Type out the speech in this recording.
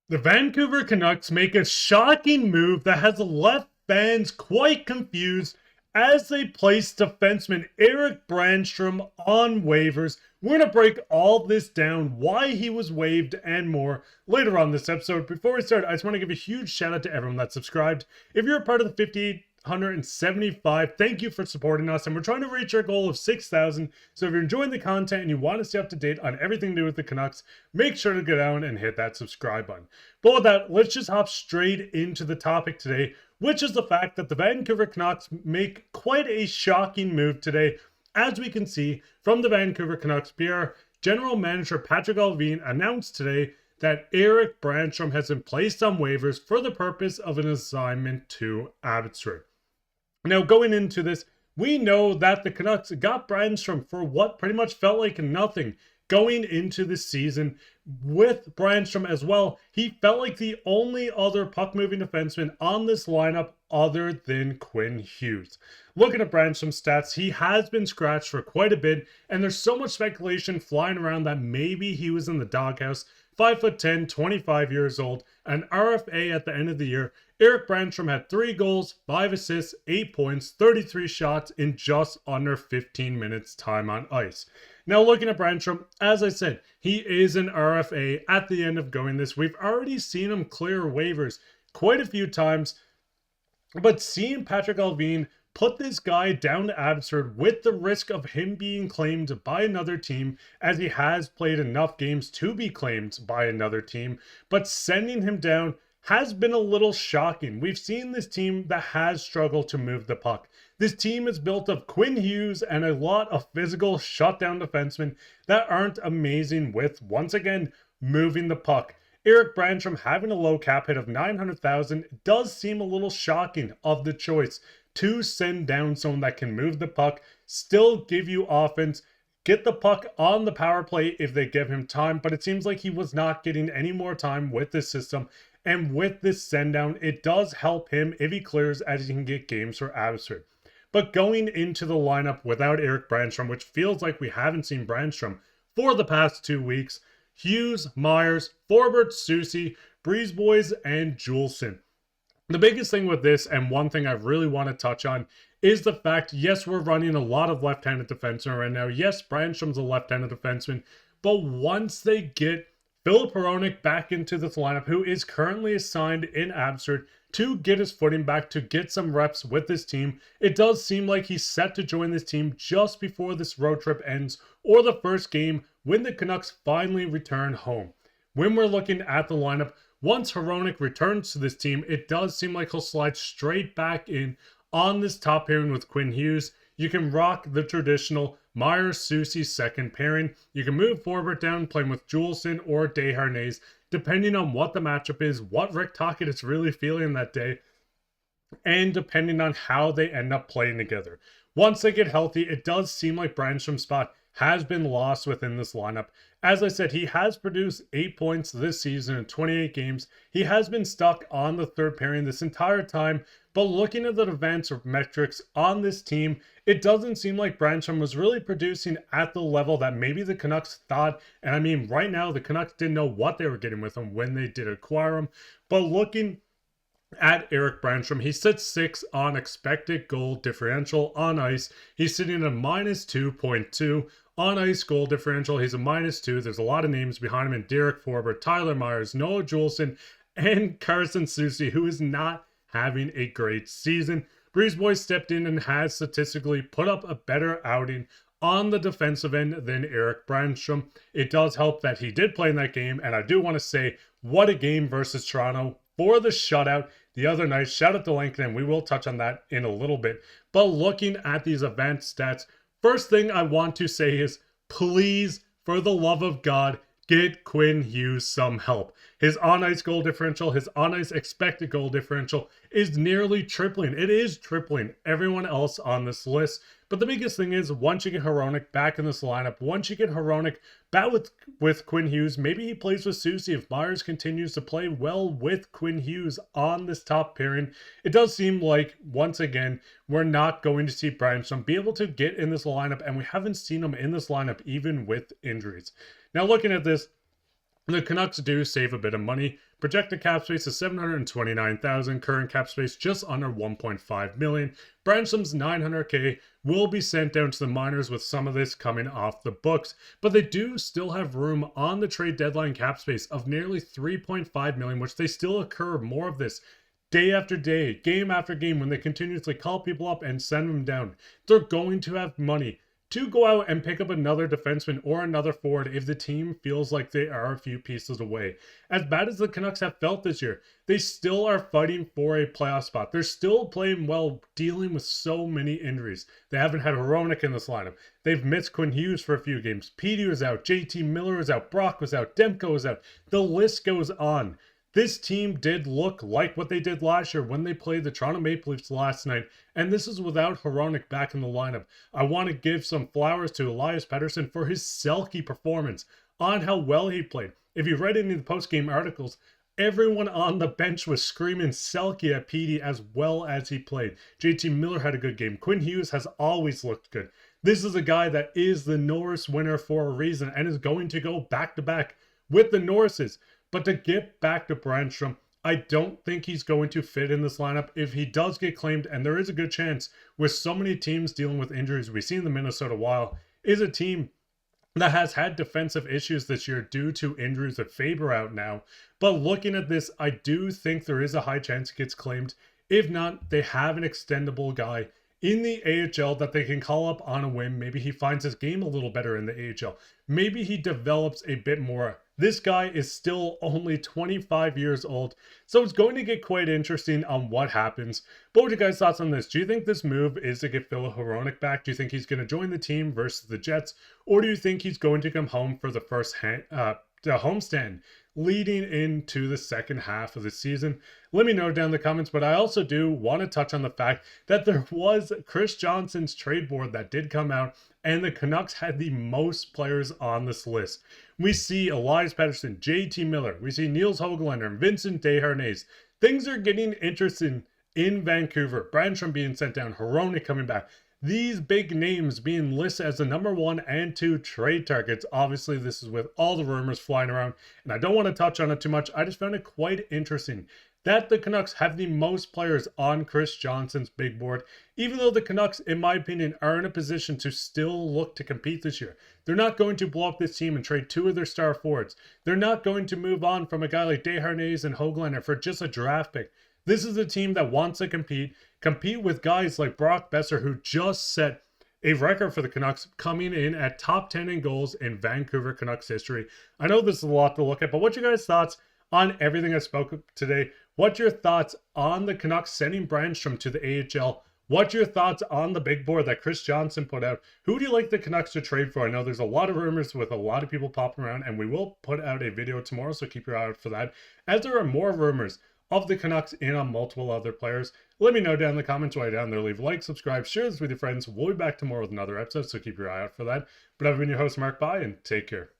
The Vancouver Canucks make a shocking move that has left fans quite confused as they place defenseman Erik Brannstrom on waivers. We're going to break all this down, why he was waived, and more later on this episode. Before we start, I just want to give a huge shout out to everyone that subscribed. If you're a part of the 5,875, thank you for supporting us, and we're trying to reach our goal of 6,000. So if you're enjoying the content and you want to stay up to date on everything to do with the Canucks, make sure to go down and hit that subscribe button. But with that, let's just hop straight into the topic today, which is the fact that the Vancouver Canucks make quite a shocking move today. As we can see from the Vancouver Canucks, PR General Manager Patrik Allvin announced today that Erik Brannstrom has been placed on waivers for the purpose of an assignment to Abbotsford. Now, going into this, we know that the Canucks got Brannstrom for what pretty much felt like nothing going into the season. With Brannstrom as well, he felt like the only other puck-moving defenseman on this lineup other than Quinn Hughes. Looking at Brannstrom's stats, he has been scratched for quite a bit, and there's so much speculation flying around that maybe he was in the doghouse. 5'10", 25 years old, an RFA at the end of the year. Erik Brannstrom had 3 goals, 5 assists, 8 points, 33 shots in just under 15 minutes time on ice. Now looking at Brannstrom, as I said, he is an RFA at the end of going this. We've already seen him clear waivers quite a few times, but seeing Patrik Allvin put this guy down to Abbotsford with the risk of him being claimed by another team, as he has played enough games to be claimed by another team, but sending him down has been a little shocking. We've seen this team that has struggled to move the puck. This team is built of Quinn Hughes and a lot of physical shutdown defensemen that aren't amazing with, once again, moving the puck. Erik Brannstrom having a low cap hit of $900,000 does seem a little shocking of the choice to send down someone that can move the puck, still give you offense, get the puck on the power play if they give him time, but it seems like he was not getting any more time with this system. And with this send down, it does help him if he clears, as he can get games for Abbotsford. But going into the lineup without Erik Brannstrom, which feels like we haven't seen Brannstrom for the past 2 weeks, Hughes, Myers, Forbort, Soucy, Brisebois, and Juleson. The biggest thing with this, and one thing I really want to touch on, is the fact, yes, we're running a lot of left-handed defensemen right now. Yes, Brannstrom's a left-handed defenseman, but once they get Filip Hronek back into this lineup, who is currently assigned in Abbotsford to get his footing back, to get some reps with this team, it does seem like he's set to join this team just before this road trip ends, or the first game when the Canucks finally return home. When we're looking at the lineup, once Hronek returns to this team, it does seem like he'll slide straight back in on this top pairing with Quinn Hughes. You can rock the traditional Myers-Soucy second pairing. You can move Forbort down, playing with Juleson or Desharnais, depending on what the matchup is, what Rick Tocchet is really feeling that day, and depending on how they end up playing together. Once they get healthy, it does seem like Brannstrom's spot has been lost within this lineup. As I said, he has produced 8 points this season in 28 games. He has been stuck on the third pairing this entire time, but looking at the advanced metrics on this team, it doesn't seem like Brannstrom was really producing at the level that maybe the Canucks thought. And I mean, right now, the Canucks didn't know what they were getting with him when they did acquire him. But looking at Erik Brannstrom, he sits 6 on expected goal differential on ice. He's sitting at a minus 2.2 on ice goal differential. He's a minus 2. There's a lot of names behind him in Derek Forbort, Tyler Myers, Noah Juleson, and Carson Soucy, who is not having a great season. Brisebois stepped in and has statistically put up a better outing on the defensive end than Erik Brannstrom. It does help that he did play in that game, and I do want to say, what a game versus Toronto for the shutout the other night. Shout out to Lincoln, and we will touch on that in a little bit. But looking at these advanced stats, first thing I want to say is, please, for the love of God, get Quinn Hughes some help. His on-ice goal differential, his on-ice expected goal differential is nearly tripling. It is tripling everyone else on this list. But the biggest thing is, once you get Hronek back in this lineup, once you get Hronek back with Quinn Hughes, maybe he plays with Soucy if Myers continues to play well with Quinn Hughes on this top pairing. It does seem like, once again, we're not going to see Brannstrom be able to get in this lineup, and we haven't seen him in this lineup even with injuries. Now looking at this, The Canucks do save a bit of money. Projected cap space is $729,000. Current cap space just under $1.5 million. Brannstrom's $900K will be sent down to the minors with some of this coming off the books. But they do still have room on the trade deadline cap space of nearly $3.5 million, which they still occur more of this day after day, game after game, when they continuously call people up and send them down. They're going to have money to go out and pick up another defenseman or another forward if the team feels like they are a few pieces away. As bad as the Canucks have felt this year, they still are fighting for a playoff spot. They're still playing well, dealing with so many injuries. They haven't had Hronek in this lineup. They've missed Quinn Hughes for a few games. Petey was out, JT Miller was out, Brock was out, Demko was out. The list goes on. This team did look like what they did last year when they played the Toronto Maple Leafs last night, and this is without Hronek back in the lineup. I want to give some flowers to Elias Pettersson for his Selke performance on how well he played. If you read any of the post-game articles, everyone on the bench was screaming Selke at Petey as well as he played. JT Miller had a good game. Quinn Hughes has always looked good. This is a guy that is the Norris winner for a reason and is going to go back-to-back with the Norrises. But to get back to Brannstrom, I don't think he's going to fit in this lineup. If he does get claimed, and there is a good chance with so many teams dealing with injuries, we've seen the Minnesota Wild is a team that has had defensive issues this year due to injuries with Faber out now. But looking at this, I do think there is a high chance it gets claimed. If not, they have an extendable guy in the AHL that they can call up on a whim. Maybe he finds his game a little better in the AHL. Maybe he develops a bit more. This guy is still only 25 years old, so it's going to get quite interesting on what happens. But what are your guys' thoughts on this? Do you think this move is to get Filip Hronek back? Do you think he's going to join the team versus the Jets? Or do you think he's going to come home for the first homestand leading into the second half of the season? Let me know down in the comments, but I also do want to touch on the fact that there was Chris Johnson's trade board that did come out, and the Canucks had the most players on this list. We see Elias Pettersson, JT Miller, we see Nils Höglander, and Vincent Desharnais. Things are getting interesting in Vancouver. Brannstrom being sent down, Hronek coming back. These big names being listed as the number 1 and 2 trade targets. Obviously, this is with all the rumors flying around, and I don't want to touch on it too much. I just found it quite interesting that the Canucks have the most players on Chris Johnson's big board, even though the Canucks, in my opinion, are in a position to still look to compete this year. They're not going to blow up this team and trade 2 of their star forwards. They're not going to move on from a guy like Desharnais and Höglander for just a draft pick. This is a team that wants to compete with guys like Brock Boeser, who just set a record for the Canucks, coming in at top 10 in goals in Vancouver Canucks history. I know this is a lot to look at, but what's your guys' thoughts on everything I spoke of today? What's your thoughts on the Canucks sending Brannstrom to the AHL? What's your thoughts on the big board that Chris Johnson put out? Who do you like the Canucks to trade for? I know there's a lot of rumors with a lot of people popping around, and we will put out a video tomorrow, so keep your eye out for that, as there are more rumors of the Canucks and on multiple other players. Let me know down in the comments right down there. Leave a like, subscribe, share this with your friends. We'll be back tomorrow with another episode, so keep your eye out for that. But I've been your host, Mark. Bye, and take care.